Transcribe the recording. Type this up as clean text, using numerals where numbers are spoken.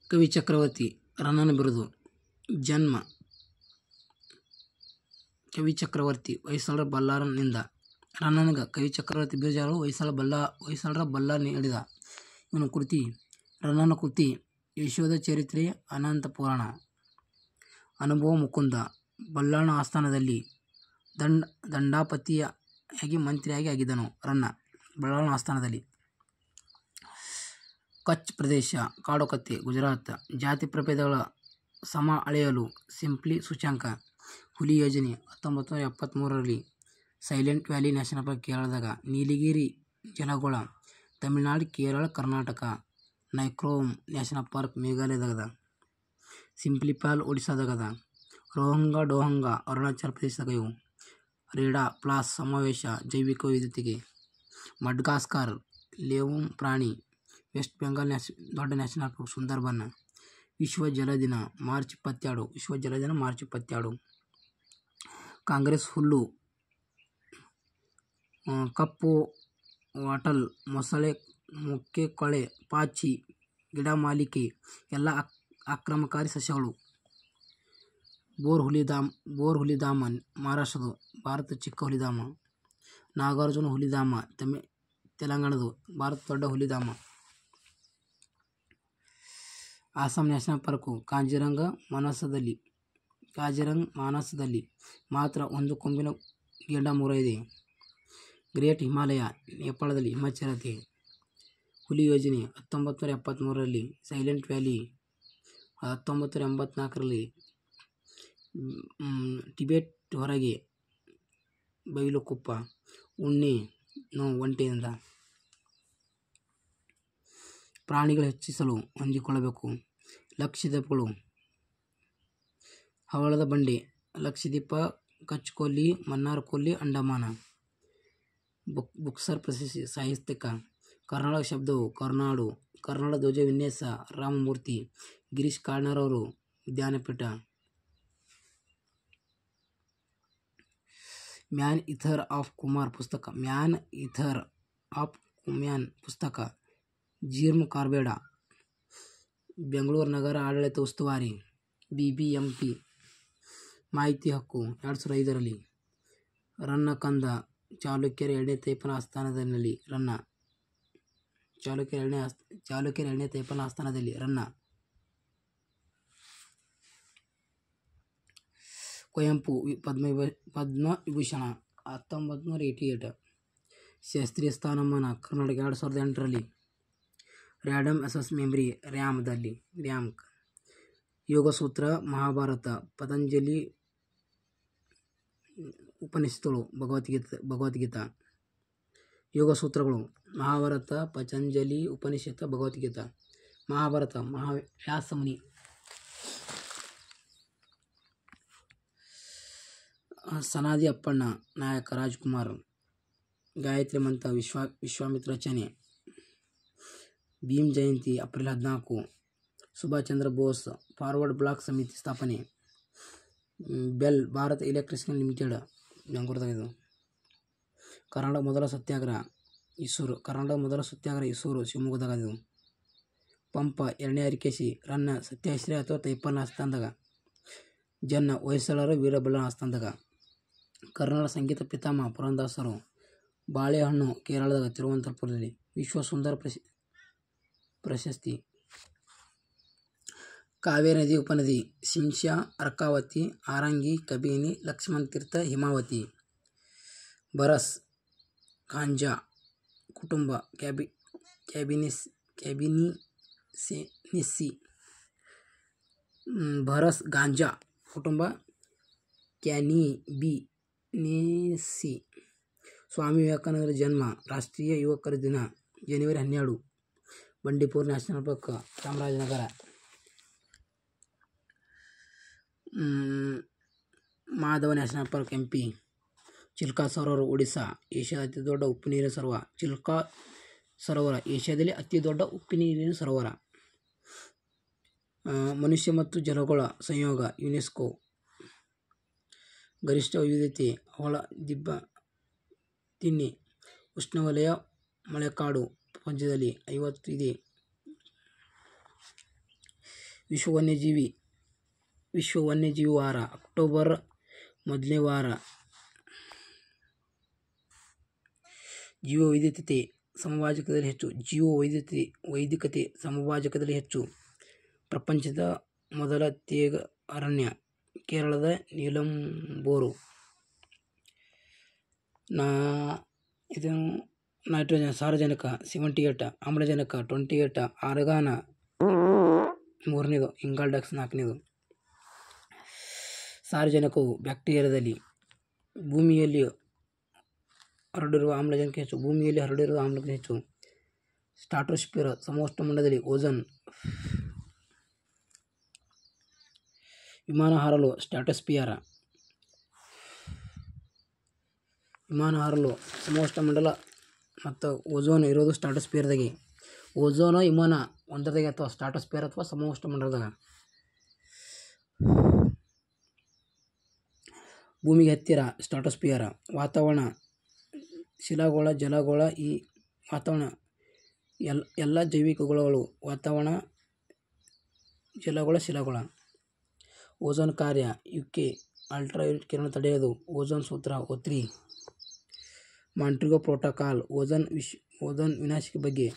ಕವಿ ಚಕ್ರವರ್ತಿ ರನ್ನನ ಬಿರುದು. ಜನ್ಮ: ಕವಿ ಚಕ್ರವರ್ತಿ ಹೊಯ್ಸಳರ ಬಲ್ಲಾಳನಿಂದ. ರನ್ನನಿಗೆ ಕವಿ ಚಕ್ರವರ್ತಿ ಬಿರುದು ಹೊಯ್ಸಳರ ಬಲ್ಲಾಳ ನೀಡಿದ. ಇವನ ಕೃತಿ: ರನ್ನನ ಕೃತಿ ಯಶೋಧ ಚರಿತ್ರೆ, ಅನಂತ ಪುರಾಣ. ಅನುಭವ: ಮುಕುಂದ ಬಲ್ಲಾಳನ ಆಸ್ಥಾನದಲ್ಲಿ ದಂಡಾಪತಿಯಾಗಿ ಮಂತ್ರಿಯಾಗಿ ಆಗಿದ್ದನು. ರನ್ನ ಬಲ್ಲಾಳನ ಆಸ್ಥಾನದಲ್ಲಿ. ಕಚ್ ಪ್ರದೇಶ, ಕಾಡುಕತ್ತೆ, ಗುಜರಾತ್. ಜಾತಿ ಪ್ರಭೇದಗಳ ಸಮ ಅಳೆಯಲು ಸಿಂಪ್ಲಿ ಸೂಚ್ಯಂಕ. ಹುಲಿ ಯೋಜನೆ 1973ರಲ್ಲಿ. ಸೈಲೆಂಟ್ ವ್ಯಾಲಿ ನ್ಯಾಷನಲ್ ಪಾರ್ಕ್ ಕೇರಳದಾಗ. ನೀಲಗಿರಿ ಜಲಗೋಳ ತಮಿಳುನಾಡು, ಕೇರಳ, ಕರ್ನಾಟಕ. ನೈಕ್ರೋಮ್ ನ್ಯಾಷನಲ್ ಪಾರ್ಕ್ ಮೇಘಾಲಯದಾಗ. ಸಿಂಪ್ಲಿ ಫಾಲ್ ಒಡಿಶಾದಾಗದ. ರೋಹಂಗ ಅರುಣಾಚಲ ಪ್ರದೇಶದಾಗ ಇವು. ರೇಡಾ ಪ್ಲಾಸ್ ಸಮಾವೇಶ ಜೈವಿಕ ವೈವಿಧ್ಯತೆಗೆ. ಮಡ್ಗಾಸ್ಕರ್ ಲೇವುಮ್ ಪ್ರಾಣಿ. ವೆಸ್ಟ್ ಬೆಂಗಾಲ್ ದೊಡ್ಡ ನ್ಯಾಷನಲ್ ಪಾರ್ಕ್ ಸುಂದರ್ಬನ್. ವಿಶ್ವ ಜಲ ದಿನ ಮಾರ್ಚ್ 22. ವಿಶ್ವ ಜಲ ದಿನ ಮಾರ್ಚ್ 22. ಕಾಂಗ್ರೆಸ್ ಹುಲ್ಲು, ಕಪ್ಪು ವಾಟಲ್, ಮೊಸಳೆ, ಮೊಕ್ಕೆಕೊಳೆ, ಪಾಚಿ, ಗಿಡಮಾಲಿಕೆ ಎಲ್ಲ ಆಕ್ರಮಣಕಾರಿ ಸಸ್ಯಗಳು. ಬೋರ್ ಹುಲಿಧಾಮ ಮಹಾರಾಷ್ಟ್ರದು. ಭಾರತ ಚಿಕ್ಕ ಹುಲಿಧಾಮ. ನಾಗಾರ್ಜುನ ಹುಲಿಧಾಮ ತೆಲಂಗಾಣದು. ಭಾರತ ದೊಡ್ಡ ಹುಲಿಧಾಮ. Assam national park. ಕಾಜಿರಂಗ ಮಾನಸದಲ್ಲಿ ಮಾತ್ರ ಒಂದು ಕೊಂಬಿನ ಗೆಂಡಾಮೃಗ ಇದೆ. ಗ್ರೇಟ್ ಹಿಮಾಲಯ ನೇಪಾಳದಲ್ಲಿ ಹಿಮಚ್ಛೇದತೆ. ಹುಲಿ ಯೋಜನೆ 1973ರಲ್ಲಿ. ಸೈಲೆಂಟ್ ವ್ಯಾಲಿ 1984ರಲ್ಲಿ. ಟಿಬೆಟ್ ಹೊರಗೆ ಬೈಲುಕುಪ್ಪ. ಉಣ್ಣೆ ಒಂಟೆಯಿಂದ. ಪ್ರಾಣಿಗಳು ಹೆಚ್ಚಿಸಲು ಹೊಂದಿಕೊಳ್ಳಬೇಕು. ಲಕ್ಷದ್ವೀಪಗಳು. ಹವಳದ ಬಂಡೆ, ಲಕ್ಷದ್ವೀಪ, ಕಚ್ ಕೊಲ್ಲಿ, ಮನ್ನಾರ್ ಕೊಲ್ಲಿ, ಅಂಡಮಾನ. ಬುಕ್ಸರ್ ಪ್ರಶಸ್ತಿ ಸಾಹಿತ್ಯಿಕ. ಕರ್ನಾಟಕ ಶಬ್ದವು ಕರುನಾಡು. ಕನ್ನಡ ಧ್ವಜ ವಿನ್ಯಾಸ ರಾಮಮೂರ್ತಿ. ಗಿರೀಶ್ ಕಾರ್ನಾಡ್ ವಿದ್ಯಾಪೀಠ. ಮ್ಯಾನ್ ಈಥರ್ ಆಫ್ ಕುಮಾರ್ ಪುಸ್ತಕ. ಮ್ಯಾನ್ ಈಥರ್ ಆಫ್ ಕುಮ್ಯಾನ್ ಪುಸ್ತಕ. ಜೀರ್ಮ್ ಕಾರ್ಬೇಡ. ಬೆಂಗಳೂರು ನಗರ ಆಡಳಿತ ಉಸ್ತುವಾರಿ BBMP. ಮಾಹಿತಿ ಹಕ್ಕು 2005ರಲ್ಲಿ. ರನ್ನ ಕಂದ ಚಾಲುಕ್ಯರ 2ನೇ ತೈಪನ ಆಸ್ಥಾನದಲ್ಲಿ. ರನ್ನ ಚಾಲುಕ್ಯರ 2ನೇ ತೈಪನ ಆಸ್ಥಾನದಲ್ಲಿ. ರನ್ನ. ಕುವೆಂಪು ಪದ್ಮವಿಭೂಷಣ 1988. ಶಾಸ್ತ್ರೀಯ ಸ್ಥಾನಮಾನ ಕರ್ನಾಟಕ 2008ರಲ್ಲಿ. ರ್ಯಾಂಡಮ್ ಅಸೆಸ್ ಮೆಮರಿ ರ್ಯಾಮ್ದಲ್ಲಿ. ರ್ಯಾಂಕ್. ಯೋಗಸೂತ್ರ ಮಹಾಭಾರತ. ಪತಂಜಲಿ ಉಪನಿಷತ್ತುಗಳು. ಭಗವದ್ಗೀತಾ. ಯೋಗಸೂತ್ರಗಳು ಮಹಾಭಾರತ, ಪತಂಜಲಿ ಉಪನಿಷತ್ತು, ಭಗವದ್ಗೀತಾ. ಮಹಾಭಾರತ ವ್ಯಾಸಮುನಿ. ಸನಾದಿ ಅಪ್ಪಣ್ಣ ನಾಯಕ ರಾಜ್ಕುಮಾರ್. ಗಾಯತ್ರಿ ಮಂತ್ರ ವಿಶ್ವಾಮಿತ್ರ ರಚನೆ. Bhim Jayanti April 14. Subhash Chandra Bose Forward Bloc ಸಮಿತಿ ಸ್ಥಾಪನೆ. ಬೆಲ್ ಭಾರತ್ ಎಲೆಕ್ಟ್ರಿಸಿಟಿ ಲಿಮಿಟೆಡ್ ಬೆಂಗಳೂರದಾಗಿದ್ದು. ಕರ್ನಾಟಕ ಮೊದಲ ಸತ್ಯಾಗ್ರಹ ಇಸೂರು ಶಿವಮೊಗ್ಗದಾಗಿದ್ದು. ಪಂಪ 2ನೇ ಅರಿಕೇಶಿ. ರನ್ನ ಸತ್ಯಾಶ್ರಯ ಅಥವಾ ತೈಪನ ಆಸ್ಥಾನದಾಗ. ಜನ್ನ ಹೊಯ್ಸಳರ ವೀರಬಲ್ಲಾಳನ ಆಸ್ಥಾನದಾಗ. ಕರ್ನಾಟಕ ಸಂಗೀತ ಪಿತಾಮಹ ಪುರಂದರದಾಸರು. ಬಾಳೆಹಣ್ಣು ಕೇರಳದಾಗ ತಿರುವನಂತಪುರದಲ್ಲಿ. ವಿಶ್ವ ಸುಂದರ ಪ್ರಶಸ್ತಿ. ಕಾವೇರಿ ನದಿ ಉಪನದಿ. ಶಿಂಷಾ, ಅರ್ಕಾವತಿ, ಆರಂಗಿ, ಕಬಿನಿ, ಲಕ್ಷ್ಮಣ ತೀರ್ಥ, ಹಿಮಾವತಿ. ಬರಸ್ ಗಾಂಜಾ ಕುಟುಂಬ ಕ್ಯಾಬಿನಿಸೇಸಿ. ಬರಸ್ ಗಾಂಜಾ ಕುಟುಂಬ ಕ್ಯಾನಿಬಿನೇಸಿ. ಸ್ವಾಮಿ ವಿವೇಕಾನಂದರ ಜನ್ಮ. ರಾಷ್ಟ್ರೀಯ ಯುವಕರ ದಿನ ಜನವರಿ 12. Bandipur national park Chamarajanagar. Madhava national park MP. Chilika ಸರೋವರ ಒಡಿಶಾ. ಏಷ್ಯಾದ ಅತಿ ದೊಡ್ಡ ಉಪ್ಪುನೀರಿನ ಸರೋವರ. ಚಿಲ್ಕಾ ಸರೋವರ ಏಷ್ಯಾದಲ್ಲಿ ಅತಿ ದೊಡ್ಡ ಉಪ್ಪುನೀರಿನ ಸರೋವರ. ಮನುಷ್ಯ ಮತ್ತು ಜಲಗೋಳ ಸಂಯೋಗ ಯುನೆಸ್ಕೋ. ಗರಿಷ್ಠ ವೈವಿಧ್ಯತೆ ಹವಳ ದಿಬ್ಬ ತಿನ್ನೆ. ಉಷ್ಣವಲಯ ಮಳೆಕಾಡು ಪ್ರಪಂಚದಲ್ಲಿ 50 ಇದೆ. ವಿಶ್ವ ವನ್ಯಜೀವಿ ವಾರ ಅಕ್ಟೋಬರ್ ಮೊದಲನೇ ವಾರ. ಜೀವವೈವಿಧ್ಯತೆ ಸಮಭಾಜಕದಲ್ಲಿ ಹೆಚ್ಚು. ವೈವಿಧ್ಯತೆ ಸಮಭಾಜಕದಲ್ಲಿ ಹೆಚ್ಚು. ಪ್ರಪಂಚದ ಮೊದಲ ತೇಗ ಅರಣ್ಯ ಕೇರಳದ ನೀಲಂಬೋರು. ಇದು ನೈಟ್ರೋಜನ್ ಸಾರಜನಕ 78, ಆಮ್ಲಜನಕ 28, ಆರ್ಗಾನ 3ನೇದು, ಇಂಗಾಲ ಡೈಆಕ್ಸೈಡ್ 4ನೇದು. ಸಾರಜನಕವು ಬ್ಯಾಕ್ಟೀರಿಯಾದಲ್ಲಿ ಭೂಮಿಯಲ್ಲಿ ಹರಡಿರುವ ಆಮ್ಲಜನಕ ಹೆಚ್ಚು. ಸ್ಟ್ರಾಟೋಸ್ಫಿಯರ್ ಸಮೋಷ್ಣಮಂಡಲದಲ್ಲಿ ಓಝೋನ್. ವಿಮಾನ ಹಾರಲು ಸ್ಟ್ರಾಟೋಸ್ಫಿಯರ್. ವಿಮಾನ ಹಾರಲು ಸಮೋಷ್ಣಮಂಡಲ ಮತ್ತು ಓಝೋನ್ ಇರೋದು ಸ್ಟ್ರಾಟೋಸ್ಫಿಯರ್ದಾಗೆ. ಓಝೋನ್ ವಿಮಾನ ಒಂದರದಾಗೆ ಅಥವಾ ಸ್ಟ್ರಾಟೋಸ್ಫಿಯರ್ ಅಥವಾ ಸಮೋಷ್ಣಮಂಡಲದಾಗ. ಭೂಮಿಗೆ ಹತ್ತಿರ ಸ್ಟ್ರಾಟೋಸ್ಫಿಯರ್. ವಾತಾವರಣ ಶಿಲಾಗೋಳ ಜಲಗೋಳ. ಈ ವಾತಾವರಣ ಎಲ್ಲ ಜೈವಿಕ ಗೋಳಗಳು. ವಾತಾವರಣ ಜಲಗೋಳ ಶಿಲಾಗೋಳ. ಓಝೋನ್ ಕಾರ್ಯ ಯುಕೆ ಅಲ್ಟ್ರಾವೈಲೆಟ್ ಕಿರಣ ತಡೆಯೋದು. ಓಝೋನ್ ಸೂತ್ರ O3. ಮಾಂಟ್ರಿಗೋ ಪ್ರೋಟೋಕಾಲ್ ಓಝೋನ್ ವಿನಾಶಕ್ಕೆ ಬಗ್ಗೆ.